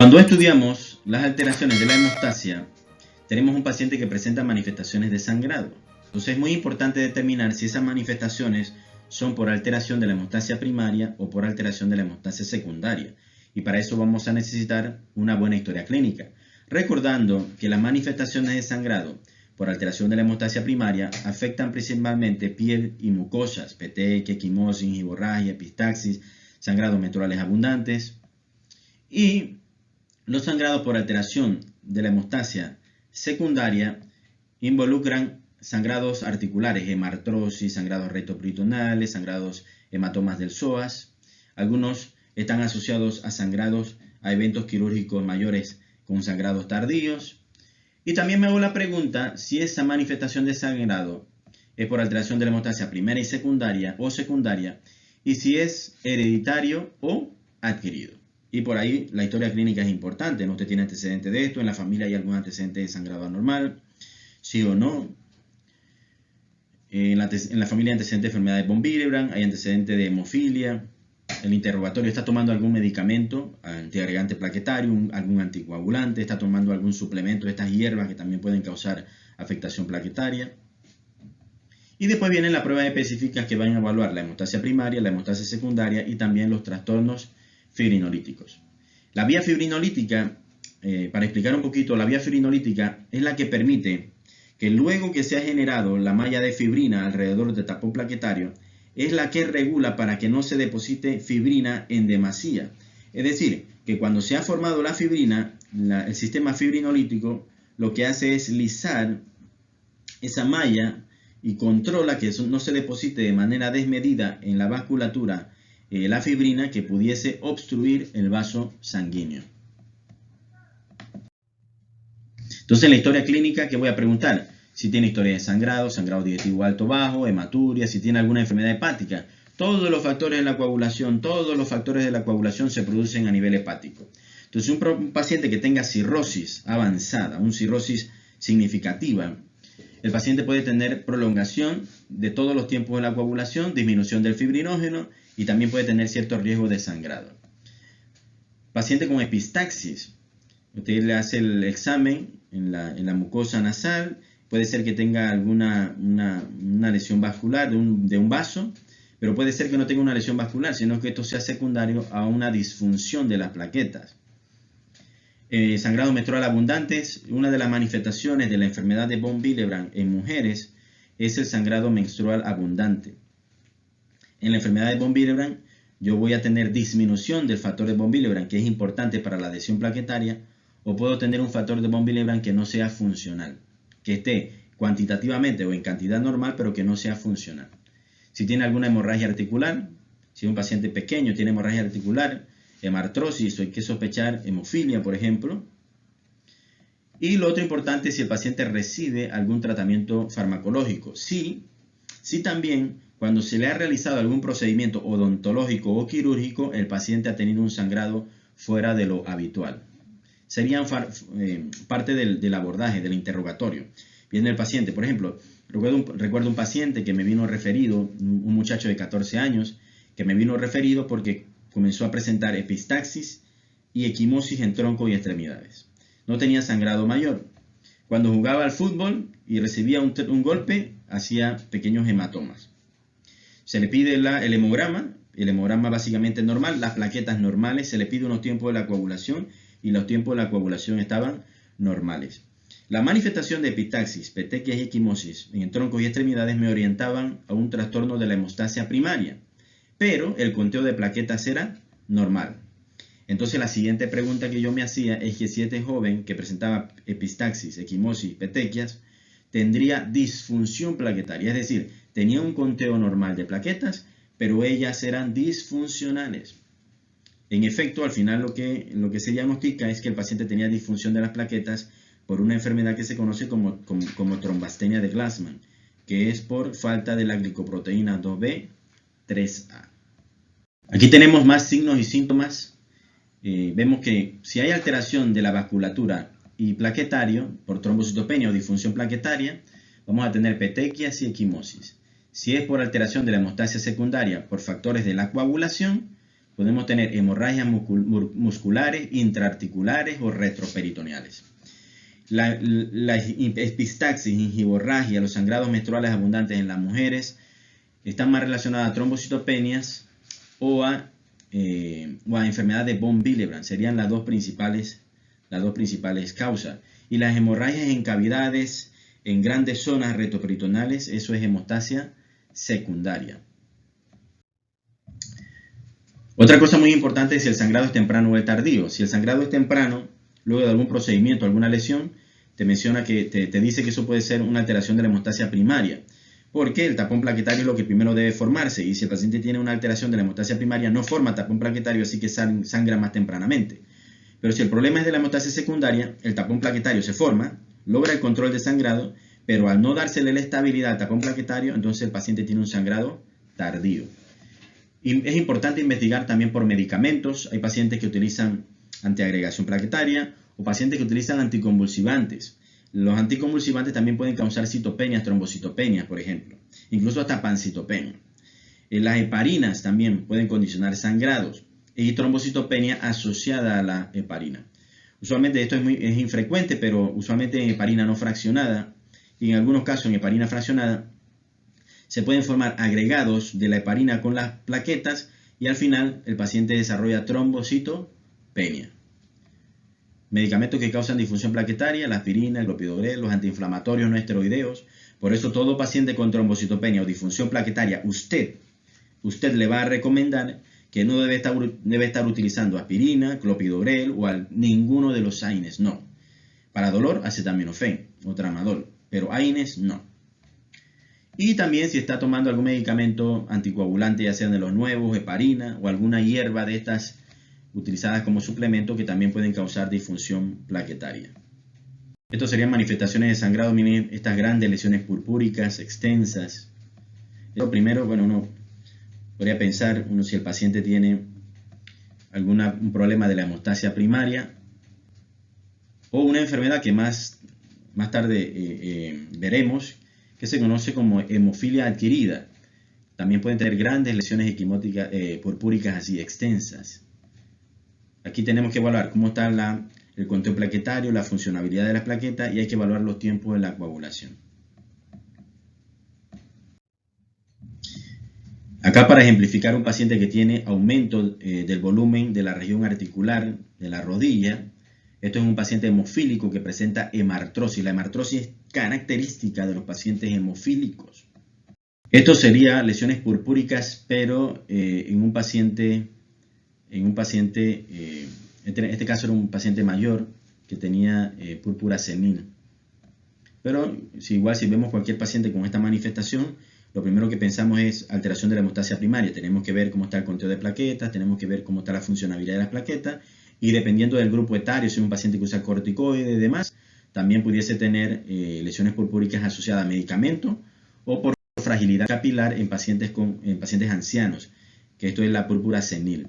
Cuando estudiamos las alteraciones de la hemostasia, tenemos un paciente que presenta manifestaciones de sangrado. Entonces es muy importante determinar si esas manifestaciones son por alteración de la hemostasia primaria o por alteración de la hemostasia secundaria. Y para eso vamos a necesitar una buena historia clínica. Recordando que las manifestaciones de sangrado por alteración de la hemostasia primaria afectan principalmente piel y mucosas, petequia, equimosis, hemorragia, epistaxis, sangrados menstruales abundantes. Y los sangrados por alteración de la hemostasia secundaria involucran sangrados articulares, hemartrosis, sangrados rectoperitonales, sangrados hematomas del psoas. Algunos están asociados a sangrados, a eventos quirúrgicos mayores con sangrados tardíos. Y también me hago la pregunta si esa manifestación de sangrado es por alteración de la hemostasia primaria y secundaria y si es hereditario o adquirido. Y por ahí la historia clínica es importante, ¿no? Usted tiene antecedentes de esto, en la familia hay algún antecedente de sangrado anormal, sí o no. En la familia hay antecedentes de enfermedad de von Willebrand, hay antecedentes de hemofilia. El interrogatorio: ¿está tomando algún medicamento antiagregante plaquetario, algún anticoagulante? ¿Está tomando algún suplemento de estas hierbas que también pueden causar afectación plaquetaria? Y después vienen las pruebas específicas que van a evaluar la hemostasia primaria, la hemostasia secundaria y también los trastornos fibrinolíticos. La vía fibrinolítica, para explicar un poquito, la vía fibrinolítica es la que permite que luego que se ha generado la malla de fibrina alrededor del tapón plaquetario, es la que regula para que no se deposite fibrina en demasía. Es decir, que cuando se ha formado la fibrina, el sistema fibrinolítico lo que hace es lisar esa malla y controla que no se deposite de manera desmedida en la vasculatura la fibrina que pudiese obstruir el vaso sanguíneo. Entonces, en la historia clínica, ¿qué voy a preguntar? Si tiene historia de sangrado, sangrado digestivo alto o bajo, hematuria, si tiene alguna enfermedad hepática. Todos los factores de la coagulación se producen a nivel hepático. Entonces, un paciente que tenga cirrosis avanzada, una cirrosis significativa, el paciente puede tener prolongación de todos los tiempos de la coagulación, disminución del fibrinógeno y también puede tener cierto riesgo de sangrado. Paciente con epistaxis, usted le hace el examen en la mucosa nasal, puede ser que tenga alguna una lesión vascular de un vaso, pero puede ser que no tenga una lesión vascular, sino que esto sea secundario a una disfunción de las plaquetas. Sangrado menstrual abundantes, una de las manifestaciones de la enfermedad de von Willebrand en mujeres es el sangrado menstrual abundante. En la enfermedad de von Willebrand yo voy a tener disminución del factor de von Willebrand, que es importante para la adhesión plaquetaria, o puedo tener un factor de von Willebrand que no sea funcional, que esté cuantitativamente o en cantidad normal, pero que no sea funcional. Si tiene alguna hemorragia articular, si un paciente pequeño tiene hemorragia articular, hemartrosis, o hay que sospechar hemofilia, por ejemplo. Y lo otro importante es si el paciente recibe algún tratamiento farmacológico. Sí, también cuando se le ha realizado algún procedimiento odontológico o quirúrgico, el paciente ha tenido un sangrado fuera de lo habitual. Serían parte del abordaje, del interrogatorio. Viene el paciente, por ejemplo, recuerdo un paciente que me vino referido, un muchacho de 14 años, que me vino referido porque comenzó a presentar epistaxis y equimosis en tronco y extremidades. No tenía sangrado mayor. Cuando jugaba al fútbol y recibía un golpe, hacía pequeños hematomas. Se le pide el hemograma básicamente normal, las plaquetas normales, se le pide unos tiempos de la coagulación y los tiempos de la coagulación estaban normales. La manifestación de epistaxis, petequias y equimosis en troncos y extremidades me orientaban a un trastorno de la hemostasia primaria, pero el conteo de plaquetas era normal. Entonces la siguiente pregunta que yo me hacía es que si este joven que presentaba epistaxis, equimosis, petequias, tendría disfunción plaquetaria, es decir, tenía un conteo normal de plaquetas, pero ellas eran disfuncionales. En efecto, al final lo que se diagnostica es que el paciente tenía disfunción de las plaquetas por una enfermedad que se conoce como trombastenia de Glassman, que es por falta de la glicoproteína 2B 3A. Aquí tenemos más signos y síntomas. Vemos que si hay alteración de la vasculatura y plaquetario por trombocitopenia o disfunción plaquetaria, vamos a tener petequias y equimosis. Si es por alteración de la hemostasia secundaria por factores de la coagulación, podemos tener hemorragias musculares, intraarticulares o retroperitoneales. La epistaxis, gingivorragia, los sangrados menstruales abundantes en las mujeres están más relacionadas a trombocitopenias o a enfermedad de von Willebrand. Serían las dos principales causas. Y las hemorragias en cavidades, en grandes zonas retroperitoneales, eso es hemostasia secundaria. Otra cosa muy importante es si el sangrado es temprano o es tardío. Si el sangrado es temprano, luego de algún procedimiento, alguna lesión, te menciona que te dice que eso puede ser una alteración de la hemostasia primaria, porque el tapón plaquetario es lo que primero debe formarse, y si el paciente tiene una alteración de la hemostasia primaria, no forma tapón plaquetario, así que sangra más tempranamente. Pero si el problema es de la hemostasia secundaria, el tapón plaquetario se forma, logra el control de sangrado, pero al no dársele la estabilidad al tapón plaquetario, entonces el paciente tiene un sangrado tardío. Y es importante investigar también por medicamentos. Hay pacientes que utilizan antiagregación plaquetaria o pacientes que utilizan anticonvulsivantes. Los anticonvulsivantes también pueden causar citopenias, trombocitopenias, por ejemplo, incluso hasta pancitopenia. Las heparinas también pueden condicionar sangrados y trombocitopenia asociada a la heparina. Usualmente esto es infrecuente, pero usualmente en heparina no fraccionada y en algunos casos en heparina fraccionada se pueden formar agregados de la heparina con las plaquetas y al final el paciente desarrolla trombocitopenia. Medicamentos que causan disfunción plaquetaria, la aspirina, el clopidogrel, los antiinflamatorios no esteroideos. Por eso todo paciente con trombocitopenia o disfunción plaquetaria, usted le va a recomendar que no debe estar utilizando aspirina, clopidogrel o ninguno de los AINES, no. Para dolor, acetaminofén o tramadol, pero AINES no. Y también si está tomando algún medicamento anticoagulante, ya sean de los nuevos, heparina o alguna hierba de estas utilizadas como suplemento que también pueden causar disfunción plaquetaria. Estos serían manifestaciones de sangrado, miren estas grandes lesiones purpúricas extensas. Lo primero, bueno, uno podría pensar si el paciente tiene un problema de la hemostasia primaria o una enfermedad que más tarde veremos, que se conoce como hemofilia adquirida. También pueden tener grandes lesiones equimóticas purpúricas así extensas. Aquí tenemos que evaluar cómo está el conteo plaquetario, la funcionabilidad de las plaquetas y hay que evaluar los tiempos de la coagulación. Acá para ejemplificar un paciente que tiene aumento del volumen de la región articular de la rodilla. Esto es un paciente hemofílico que presenta hemartrosis. La hemartrosis es característica de los pacientes hemofílicos. Esto sería lesiones purpúricas, pero en este caso era un paciente mayor que tenía púrpura senil. Pero si vemos cualquier paciente con esta manifestación, lo primero que pensamos es alteración de la hemostasia primaria. Tenemos que ver cómo está el conteo de plaquetas, tenemos que ver cómo está la funcionabilidad de las plaquetas y dependiendo del grupo etario, si es un paciente que usa corticoides y demás, también pudiese tener lesiones purpúricas asociadas a medicamentos o por fragilidad capilar en pacientes ancianos, que esto es la púrpura senil.